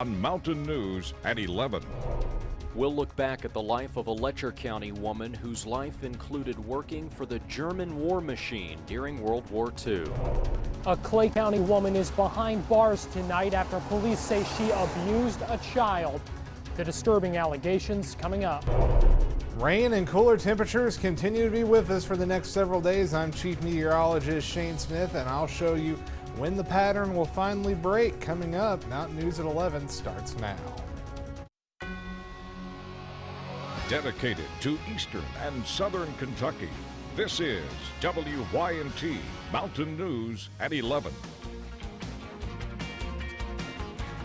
On Mountain News at 11. We'll look back at the life of a Letcher County woman whose life included working for the German war machine during World War II. A Clay County woman is behind bars tonight after police say she abused a child. The disturbing allegations coming up. Rain and cooler temperatures continue to be with us for the next several days. I'm Chief Meteorologist Shane Smith, and I'll show you when the pattern will finally break. Coming up, Mountain News at 11 starts now. Dedicated to Eastern and Southern Kentucky, this is WYNT Mountain News at 11.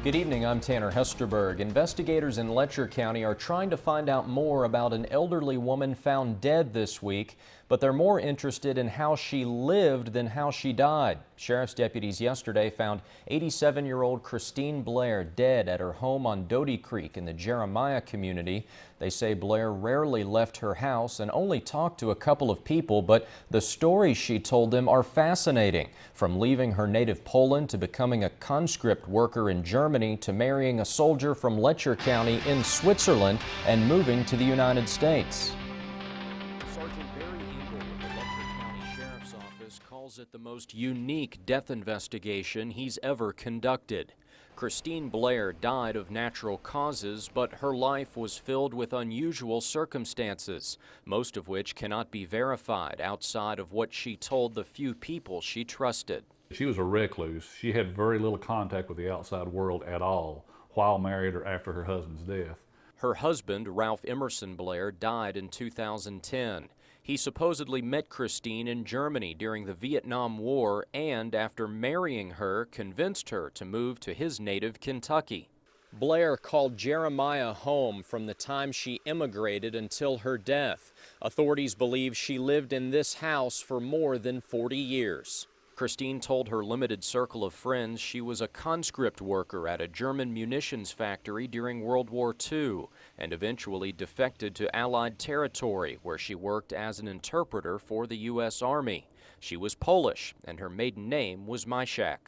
Good evening, I'm Tanner Hesterberg. Investigators in Letcher County are trying to find out more about an elderly woman found dead this week, but they're more interested in how she lived than how she died. Sheriff's deputies yesterday found 87-year-old Christine Blair dead at her home on Doty Creek in the Jeremiah community. They say Blair rarely left her house and only talked to a couple of people, but the stories she told them are fascinating. From leaving her native Poland to becoming a conscript worker in Germany to marrying a soldier from Letcher County in Switzerland and moving to the United States. Calls it the most unique death investigation he's ever conducted. Christine Blair died of natural causes, but her life was filled with unusual circumstances, most of which cannot be verified outside of what she told the few people she trusted. She was a recluse. She had very little contact with the outside world at all while married or after her husband's death. Her husband, Ralph Emerson Blair, died in 2010. He supposedly met Christine in Germany during the Vietnam War and, after marrying her, convinced her to move to his native Kentucky. Blair called Jeremiah home from the time she immigrated until her death. Authorities believe she lived in this house for more than 40 years. Christine told her limited circle of friends she was a conscript worker at a German munitions factory during World War II and eventually defected to Allied territory, where she worked as an interpreter for the U.S. Army. She was Polish, and her maiden name was Myshak.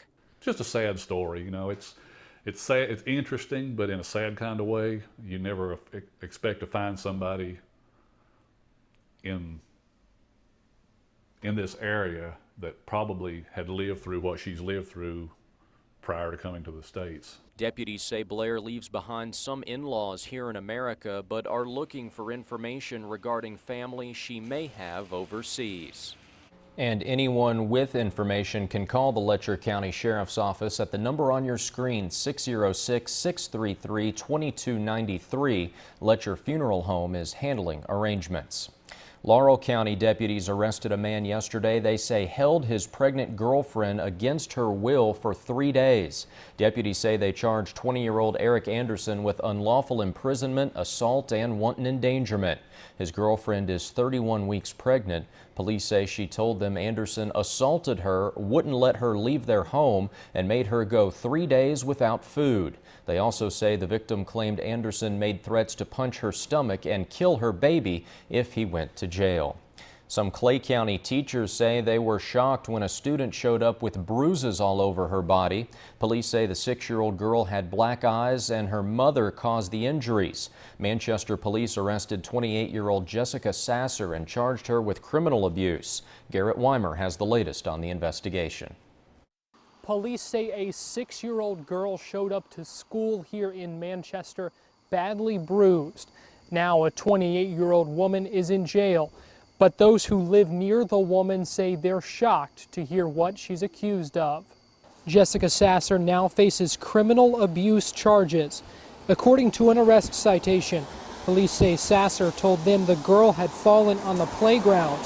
Just a sad story, you know. It's sad, it's interesting, but in a sad kind of way. You never expect to find somebody in this area that probably had lived through what she's lived through prior to coming to the States. Deputies say Blair leaves behind some in-laws here in America, but are looking for information regarding family she may have overseas. And anyone with information can call the Letcher County Sheriff's Office at the number on your screen, 606-633-2293. Letcher Funeral Home is handling arrangements. Laurel County deputies arrested a man yesterday they say held his pregnant girlfriend against her will for 3 days. Deputies say they charged 20-year-old Eric Anderson with unlawful imprisonment, assault, and wanton endangerment. His girlfriend is 31 weeks pregnant. Police say she told them Anderson assaulted her, wouldn't let her leave their home, and made her go 3 days without food. They also say the victim claimed Anderson made threats to punch her stomach and kill her baby if he went to jail. Some Clay County teachers say they were shocked when a student showed up with bruises all over her body. Police say the 6-year-old girl had black eyes and her mother caused the injuries. Manchester police arrested 28-year-old Jessica Sasser and charged her with criminal abuse. Garrett Weimer has the latest on the investigation. Police say a 6-year-old girl showed up to school here in Manchester badly bruised. Now a 28-year-old woman is in jail, but those who live near the woman say they're shocked to hear what she's accused of. Jessica Sasser now faces criminal abuse charges. According to an arrest citation, police say Sasser told them the girl had fallen on the playground,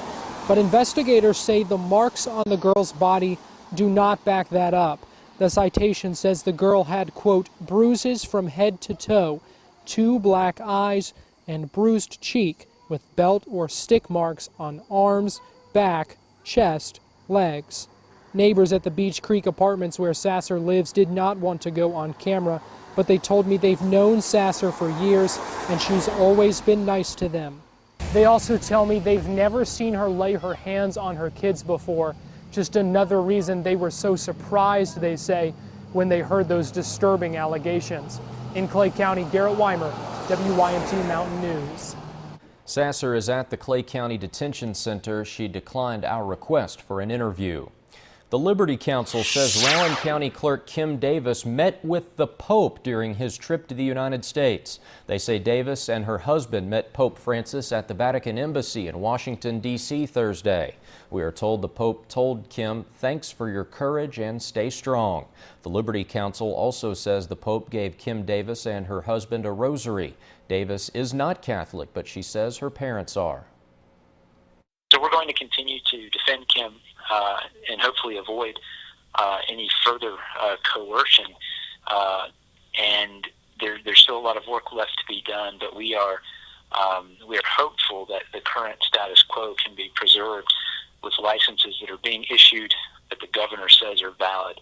but investigators say the marks on the girl's body do not back that up. The citation says the girl had, quote, bruises from head to toe, 2 black eyes, and bruised cheek with belt or stick marks on arms, back, chest, legs. Neighbors at the Beach Creek apartments where Sasser lives did not want to go on camera, but they told me they've known Sasser for years and she's always been nice to them. They also tell me they've never seen her lay her hands on her kids before. Just another reason they were so surprised, they say, when they heard those disturbing allegations. In Clay County, Garrett Weimer, WYMT Mountain News. Sasser is at the Clay County Detention Center. She declined our request for an interview. The Liberty Council says Laurel County Clerk Kim Davis met with the Pope during his trip to the United States. They say Davis and her husband met Pope Francis at the Vatican Embassy in Washington, D.C. Thursday. We are told the Pope told Kim, "Thanks for your courage and stay strong." The Liberty Council also says the Pope gave Kim Davis and her husband a rosary. Davis is not Catholic, but she says her parents are. So we're going to continue to defend Kim and hopefully avoid any further coercion. And there's still a lot of work left to be done, but we are hopeful that the current status quo can be preserved with licenses that are being issued that the governor says are valid.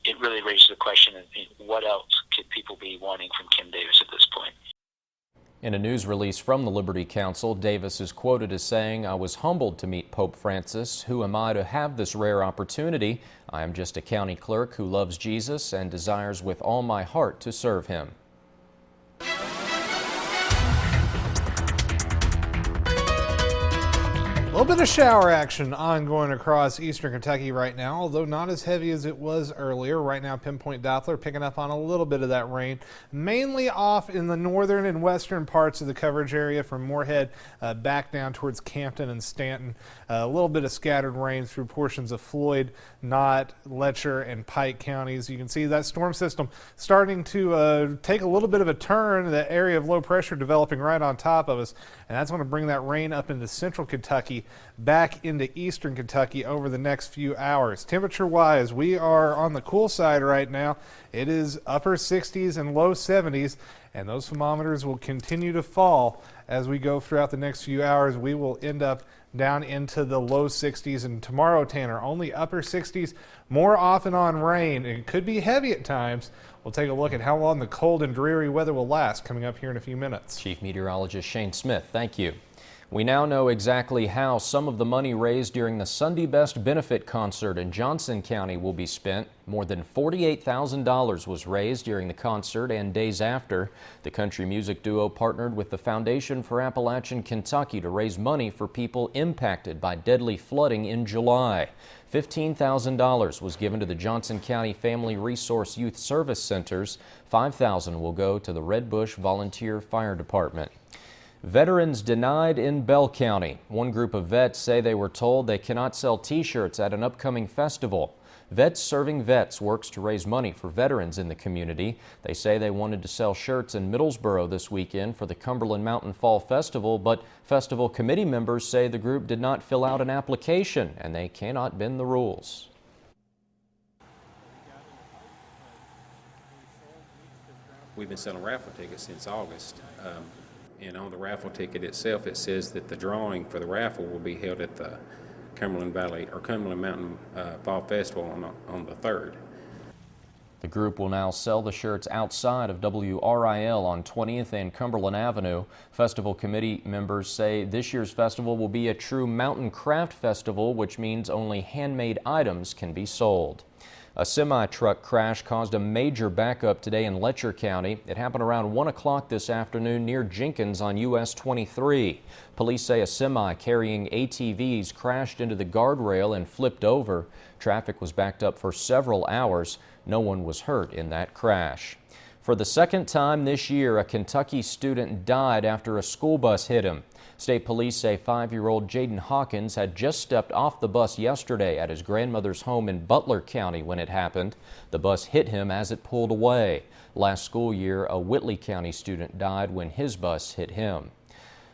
It really raises the question of what else could people be wanting from Kim Davis at this point. In a news release from the Liberty Council, Davis is quoted as saying, "I was humbled to meet Pope Francis. Who am I to have this rare opportunity? I am just a county clerk who loves Jesus and desires with all my heart to serve him." A little bit of shower action ongoing across eastern Kentucky right now, although not as heavy as it was earlier. Right now, pinpoint Doppler picking up on a little bit of that rain, mainly off in the northern and western parts of the coverage area from Moorhead back down towards Campton and Stanton. A little bit of scattered rain through portions of Floyd, Knott, Letcher, and Pike counties. You can see that storm system starting to take a little bit of a turn, that area of low pressure developing right on top of us, and that's going to bring that rain up into central Kentucky, back into eastern Kentucky over the next few hours. Temperature-wise, we are on the cool side right now. It is upper 60s and low 70s, and those thermometers will continue to fall as we go throughout the next few hours. We will end up down into the low 60s, and tomorrow, Tanner, only upper 60s, more often on rain. It could be heavy at times. We'll take a look at how long the cold and dreary weather will last coming up here in a few minutes. Chief Meteorologist Shane Smith, thank you. We now know exactly how some of the money raised during the Sunday Best benefit concert in Johnson County will be spent. More than $48,000 was raised during the concert and days after. The country music duo partnered with the Foundation for Appalachian Kentucky to raise money for people impacted by deadly flooding in July. $15,000 was given to the Johnson County Family Resource Youth Service Centers. $5,000 will go to the Red Bush Volunteer Fire Department. Veterans denied in Bell County. One group of vets say they were told they cannot sell T-shirts at an upcoming festival. Vets Serving Vets works to raise money for veterans in the community. They say they wanted to sell shirts in Middlesboro this weekend for the Cumberland Mountain Fall Festival, but festival committee members say the group did not fill out an application and they cannot bend the rules. We've been selling raffle tickets since August. And on the raffle ticket itself, it says that the drawing for the raffle will be held at the Cumberland Mountain Fall Festival on the 3rd. The group will now sell the shirts outside of WRIL on 20th and Cumberland Avenue. Festival committee members say this year's festival will be a true mountain craft festival, which means only handmade items can be sold. A semi-truck crash caused a major backup today in Letcher County. It happened around 1 o'clock this afternoon near Jenkins on US 23. Police say a semi carrying ATVs crashed into the guardrail and flipped over. Traffic was backed up for several hours. No one was hurt in that crash. For the second time this year, a Kentucky student died after a school bus hit him. State police say 5-year-old Jaden Hawkins had just stepped off the bus yesterday at his grandmother's home in Butler County when it happened. The bus hit him as it pulled away. Last school year, a Whitley County student died when his bus hit him.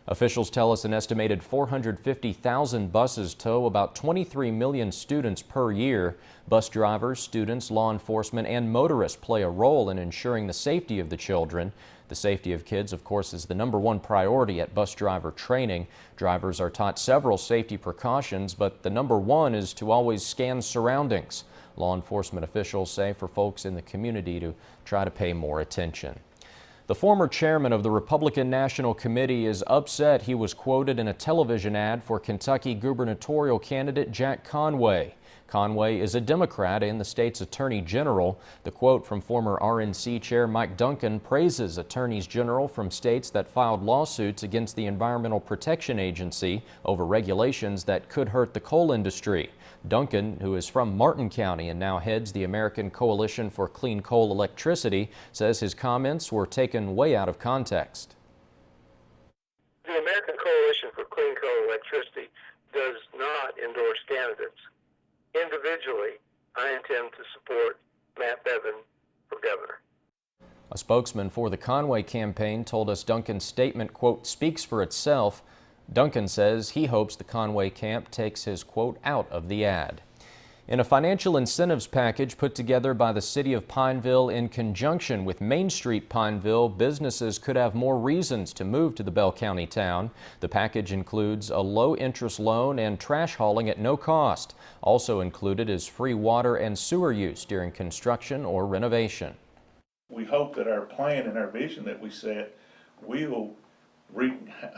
Officials tell us an estimated 450,000 buses tow about 23 million students per year. Bus drivers, students, law enforcement, and motorists play a role in ensuring the safety of the children. The safety of kids, of course, is the #1 priority at bus driver training. Drivers are taught several safety precautions, but the #1 is to always scan surroundings. Law enforcement officials say for folks in the community to try to pay more attention. The former chairman of the Republican National Committee is upset he was quoted in a television ad for Kentucky gubernatorial candidate Jack Conway. Conway is a Democrat and the state's attorney general. The quote from former RNC chair Mike Duncan praises attorneys general from states that filed lawsuits against the Environmental Protection Agency over regulations that could hurt the coal industry. Duncan, who is from Martin County and now heads the American Coalition for Clean Coal Electricity, says his comments were taken way out of context. The American Coalition for Clean Coal Electricity does not endorse candidates. Individually, I intend to support Matt Bevin for governor. A spokesman for the Conway campaign told us Duncan's statement, quote, speaks for itself. Duncan says he hopes the Conway camp takes his quote out of the ad. In a financial incentives package put together by the City of Pineville in conjunction with Main Street Pineville, businesses could have more reasons to move to the Bell County town. The package includes a low-interest loan and trash hauling at no cost. Also included is free water and sewer use during construction or renovation. We hope that our plan and our vision that we set will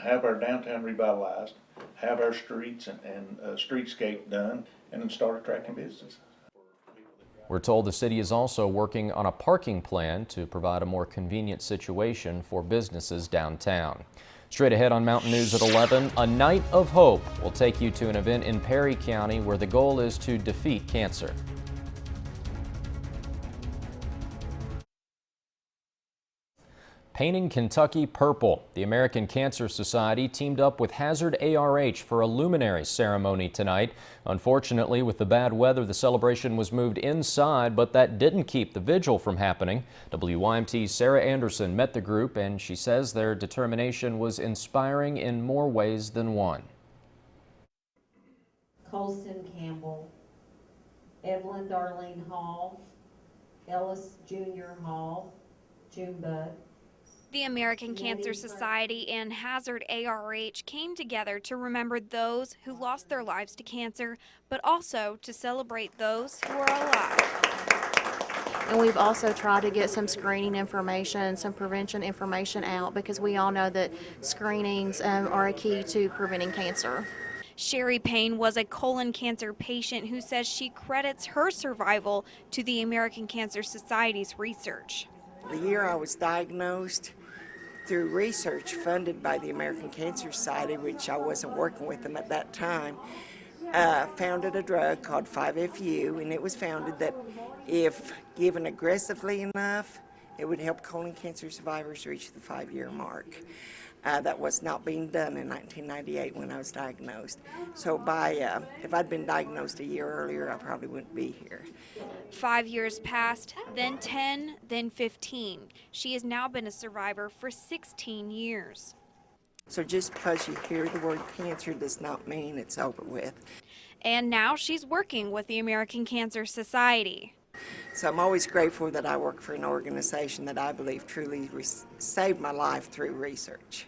have our downtown revitalized, have our streets and streetscape done, and then start attracting businesses. We're told the city is also working on a parking plan to provide a more convenient situation for businesses downtown. Straight ahead on Mountain News at 11, a night of hope will take you to an event in Perry County where the goal is to defeat cancer. Painting Kentucky purple. The American Cancer Society teamed up with Hazard ARH for a luminary ceremony tonight. Unfortunately, with the bad weather, the celebration was moved inside, but that didn't keep the vigil from happening. WYMT's Sarah Anderson met the group, and she says their determination was inspiring in more ways than one. Colston Campbell, Evelyn Darlene Hall, Ellis Jr. Hall, Junebug. The American Cancer Society and Hazard ARH came together to remember those who lost their lives to cancer, but also to celebrate those who are alive. And we've also tried to get some screening information, some prevention information out, because we all know that screenings are a key to preventing cancer. Sherry Payne was a colon cancer patient who says she credits her survival to the American Cancer Society's research. The year I was diagnosed, through research funded by the American Cancer Society, which I wasn't working with them at that time, founded a drug called 5-FU, and it was founded that if given aggressively enough, it would help colon cancer survivors reach the 5-year mark. That was not being done in 1998 when I was diagnosed. So if I'd been diagnosed a year earlier, I probably wouldn't be here. 5 years passed, then 10, then 15. She has now been a survivor for 16 years. So just because you hear the word cancer does not mean it's over with. And now she's working with the American Cancer Society. So I'm always grateful that I work for an organization that I believe truly saved my life through research.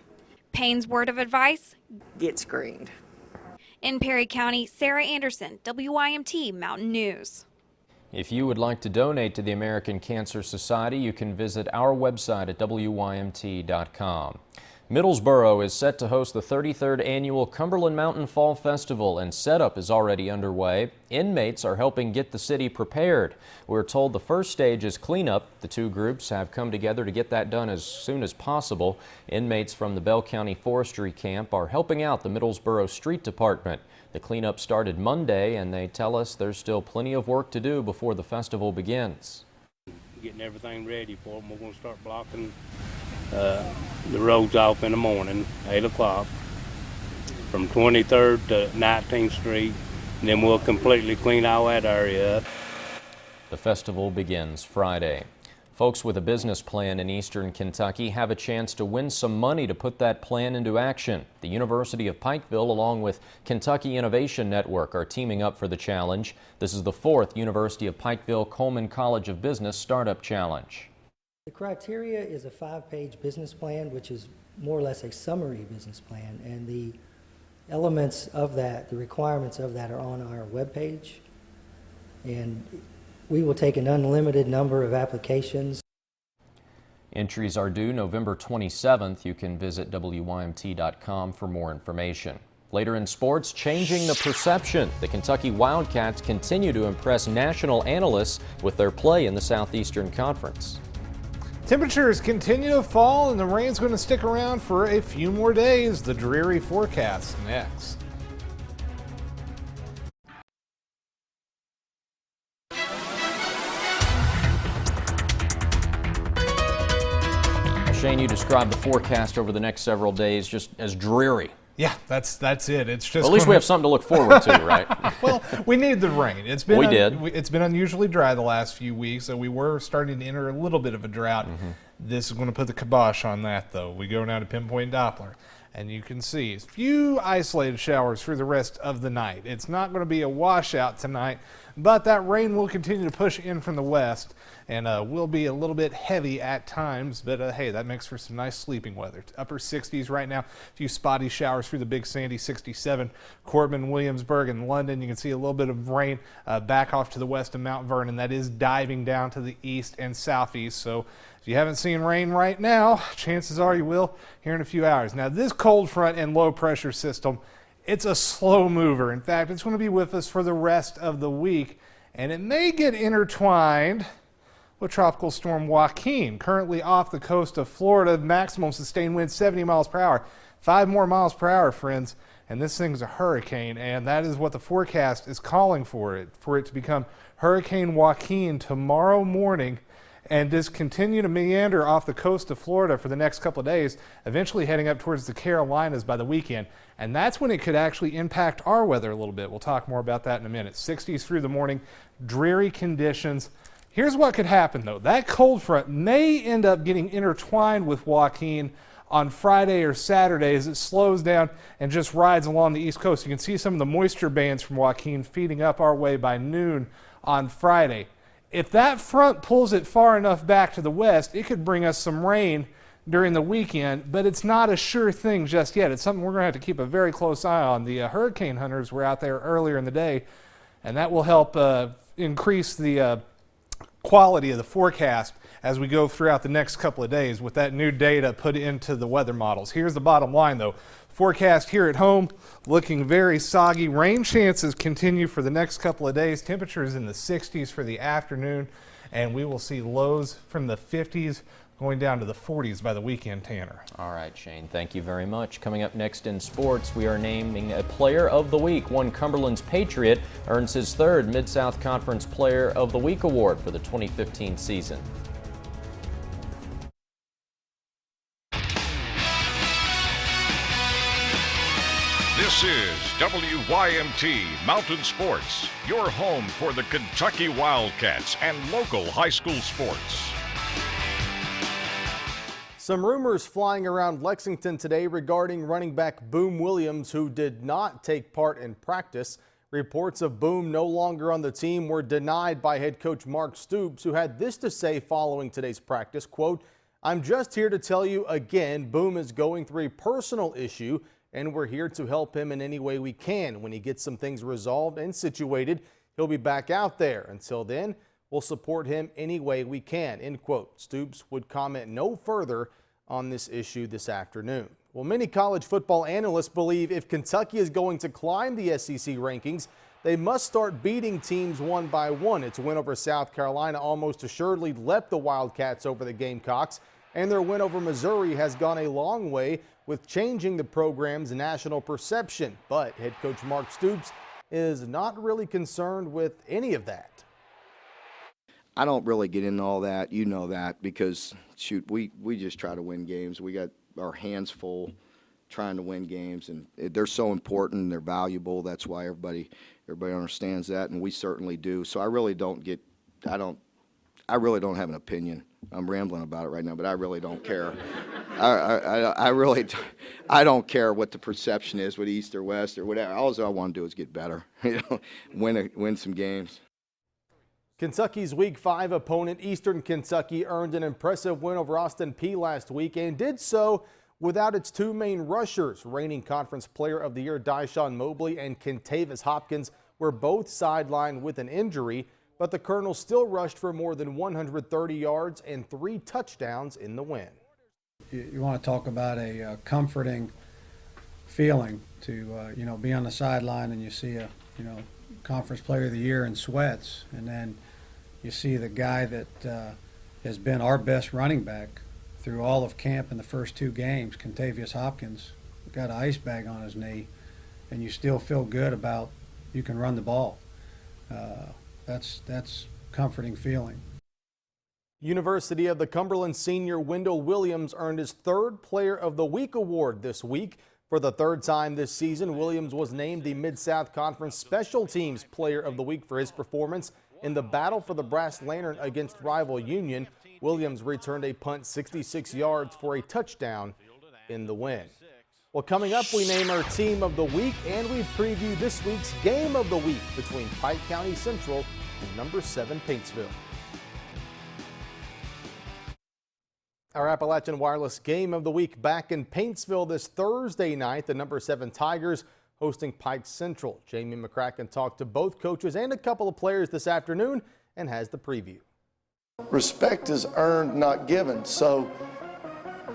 Payne's word of advice? Get screened. In Perry County, Sarah Anderson, WYMT Mountain News. If you would like to donate to the American Cancer Society, you can visit our website at WYMT.com. Middlesboro is set to host the 33rd annual Cumberland Mountain Fall Festival, and setup is already underway. Inmates are helping get the city prepared. We're told the first stage is cleanup. The two groups have come together to get that done as soon as possible. Inmates from the Bell County Forestry Camp are helping out the Middlesboro Street Department. The cleanup started Monday, and they tell us there's still plenty of work to do before the festival begins. Getting everything ready for them. We're going to start blocking the roads off in the morning, 8 o'clock, from 23rd to 19th Street, and then we'll completely clean all that area up. The festival begins Friday. Folks with a business plan in eastern Kentucky have a chance to win some money to put that plan into action. The University of Pikeville, along with Kentucky Innovation Network, are teaming up for the challenge. This is the 4th University of Pikeville Coleman College of Business Startup Challenge. The criteria is a 5-page business plan, which is more or less a summary business plan, and the elements of that, the requirements of that, are on our webpage, and we will take an unlimited number of applications. Entries are due November 27th. You can visit WYMT.com for more information. Later in sports, changing the perception. The Kentucky Wildcats continue to impress national analysts with their play in the Southeastern Conference. Temperatures continue to fall and the rain's going to stick around for a few more days. The Dreary forecast next. Shane, you described the forecast over the next several days just as dreary. Yeah, that's it. It's just well, at least we have something to look forward to, right? Well, we need the rain. It's been It's been unusually dry the last few weeks, so we were starting to enter a little bit of a drought. This is going to put the kibosh on that, though. We go now to pinpoint Doppler, and you can see a few isolated showers for the rest of the night. It's not going to be a washout tonight, but that rain will continue to push in from the west and will be a little bit heavy at times, but hey, that makes for some nice sleeping weather. Upper 60s right now, a few spotty showers through the Big Sandy, 67, Corbin, Williamsburg, and London. You can see a little bit of rain back off to the west of Mount Vernon. That is diving down to the east and southeast, so if you haven't seen rain right now, chances are you will here in a few hours. Now, this cold front and low pressure system, it's a slow mover. In fact, it's going to be with us for the rest of the week, and it may get intertwined with Tropical Storm Joaquin, currently off the coast of Florida. Maximum sustained wind 70 miles per hour. 5 more miles per hour, friends, and this thing's a hurricane, and that is what the forecast is calling for it to become Hurricane Joaquin tomorrow morning and just continue to meander off the coast of Florida for the next couple of days, eventually heading up towards the Carolinas by the weekend. And that's when it could actually impact our weather a little bit. We'll talk more about that in a minute. 60s through the morning, dreary conditions. Here's what could happen, though. That cold front may end up getting intertwined with Joaquin on Friday or Saturday as it slows down and just rides along the East Coast. You can see some of the moisture bands from Joaquin feeding up our way by noon on Friday. If that front pulls it far enough back to the west, it could bring us some rain during the weekend, but it's not a sure thing just yet. It's something we're going to have to keep a very close eye on. The hurricane hunters were out there earlier in the day, and that will help increase the quality of the forecast as we go throughout the next couple of days with that new data put into the weather models. Here's the bottom line, though. Forecast here at home looking very soggy. Rain chances continue for the next couple of days. Temperatures in the 60s for the afternoon, and we will see lows from the 50s going down to the 40s by the weekend, Tanner. All right, Shane, thank you very much. Coming up next in sports, we are naming a Player of the Week. One Cumberland's Patriot earns his third Mid-South Conference Player of the Week award for the 2015 season. This is WYMT Mountain Sports, your home for the Kentucky Wildcats and local high school sports. Some rumors flying around Lexington today regarding running back Boom Williams, who did not take part in practice. Reports of Boom no longer on the team were denied by head coach Mark Stoops, who had this to say following today's practice, quote, "I'm just here to tell you again, Boom is going through a personal issue, and we're here to help him in any way we can. When he gets some things resolved and situated, he'll be back out there. Until then, we'll support him any way we can," end quote. Stoops would comment no further on this issue this afternoon. Well, many college football analysts believe if Kentucky is going to climb the SEC rankings, they must start beating teams one by one. Its win over South Carolina almost assuredly leapt the Wildcats over the Gamecocks, and their win over Missouri has gone a long way with changing the program's national perception. But head coach Mark Stoops is not really concerned with any of that. I don't really get into all that, you know that, because shoot, we just try to win games. We got our hands full trying to win games, and they're so important, they're valuable. That's why everybody understands that, and we certainly do. So I really don't have an opinion. I'm rambling about it right now, but I really don't care. I don't care what the perception is with East or West or whatever. All I want to do is get better, win some games. Kentucky's Week 5 opponent, Eastern Kentucky, earned an impressive win over Austin Peay last week and did so without its two main rushers. Reigning Conference Player of the Year Dyshawn Mobley and Kentavis Hopkins were both sidelined with an injury, but the Colonels still rushed for more than 130 yards and 3 touchdowns in the win. You want to talk about a comforting feeling to, be on the sideline and you see a, conference player of the year in sweats, and then you see the guy that has been our best running back through all of camp in the first 2 games, Contavious Hopkins, got an ice bag on his knee, and you still feel good about you can run the ball. That's comforting feeling. University of the Cumberland senior Wendell Williams earned his 3rd Player of the Week award this week. For the 3rd time this season, Williams was named the Mid-South Conference Special Teams Player of the Week for his performance in the battle for the Brass Lantern against rival Union. Williams returned a punt 66 yards for a touchdown in the win. Well, coming up, we name our Team of the Week, and we preview this week's Game of the Week between Pike County Central and number 7 Paintsville. Our Appalachian Wireless Game of the Week back in Paintsville this Thursday night. The number 7 Tigers hosting Pike Central. Jamie McCracken talked to both coaches and a couple of players this afternoon and has the preview. Respect is earned, not given. So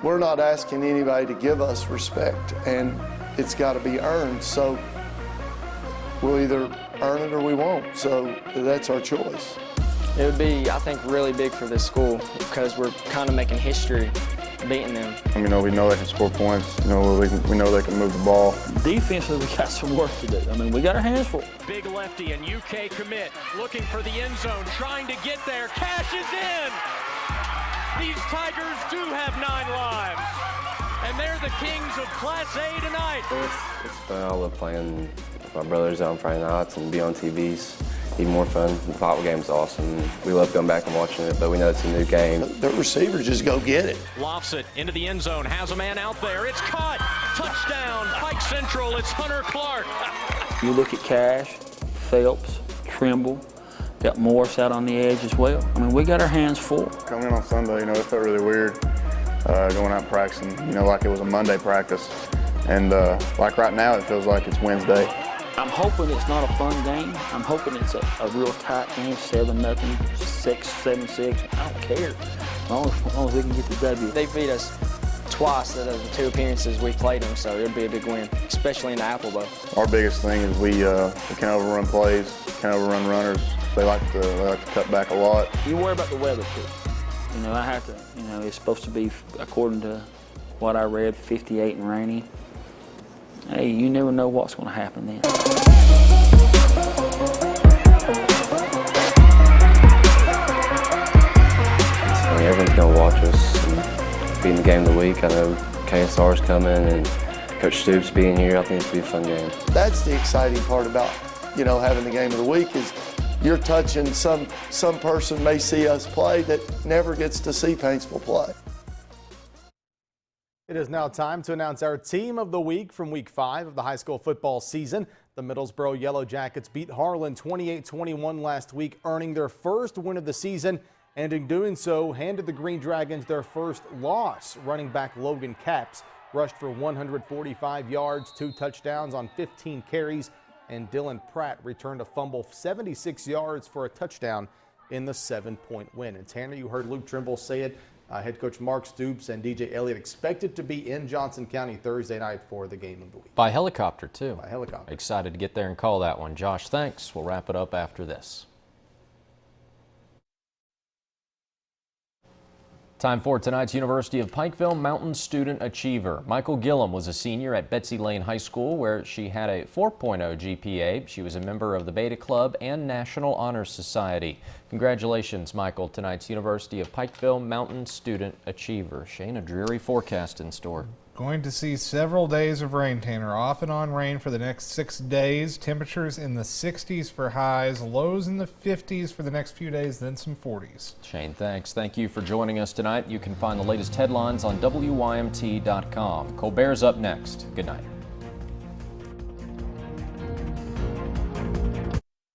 we're not asking anybody to give us respect, and it's got to be earned. So we'll either earn it or we won't. So that's our choice. It would be, I think, really big for this school because we're kind of making history beating them. We know they can score points. We know they can move the ball. Defensively, we got some work to do. We got our hands full. Big lefty and UK commit, looking for the end zone, trying to get there. Cashes in. These Tigers do have 9 lives, and they're the kings of Class A tonight. It's fun. I love playing with my brothers on Friday nights and be on TVs. Even more fun. The football game's awesome. We love going back and watching it, but we know it's a new game. The receivers just go get it. Lofts it into the end zone, has a man out there. It's caught. Touchdown, Pike Central. It's Hunter Clark. You look at Cash, Phelps, Trimble, got Morris out on the edge as well. We got our hands full. Coming in on Sunday, it felt really weird going out and practicing, like it was a Monday practice. And like right now, it feels like it's Wednesday. I'm hoping it's not a fun game. I'm hoping it's a real tight game, 7-0, 7-6. I don't care, as long as we can get the W. They beat us twice out of the 2 appearances we played them, so it'll be a big win, especially in the Apple Bowl. Our biggest thing is we can overrun plays, can overrun runners. They like to cut back a lot. You worry about the weather too. I have to. It's supposed to be, according to what I read, 58 and rainy. Hey, you never know what's going to happen then. Everyone's going to watch us and be in the game of the week. I know KSR's coming and Coach Stoops being here. I think it's going to be a fun game. That's the exciting part about, having the game of the week is you're touching some person may see us play that never gets to see Paintsville play. It is now time to announce our Team of the Week from Week 5 of the high school football season. The Middlesboro Yellow Jackets beat Harlan 28-21 last week, earning their first win of the season, and in doing so, handed the Green Dragons their first loss. Running back Logan Capps rushed for 145 yards, 2 touchdowns on 15 carries, and Dylan Pratt returned a fumble 76 yards for a touchdown in the 7-point win. And Tanner, you heard Luke Trimble say it. Head coach Mark Stoops and DJ Elliott expected to be in Johnson County Thursday night for the game of the week. By helicopter, too. By helicopter. Excited to get there and call that one. Josh, thanks. We'll wrap it up after this. Time for tonight's University of Pikeville Mountain Student Achiever. Michael Gillum was a senior at Betsy Lane High School where she had a 4.0 GPA. She was a member of the Beta Club and National Honor Society. Congratulations, Michael, tonight's University of Pikeville Mountain Student Achiever. Shane, a dreary forecast in store. Going to see several days of rain, Tanner. Off and on rain for the next 6 days. Temperatures in the 60s for highs, lows in the 50s for the next few days, then some 40s. Shane, thanks. Thank you for joining us tonight. You can find the latest headlines on WYMT.com. Colbert's up next. Good night.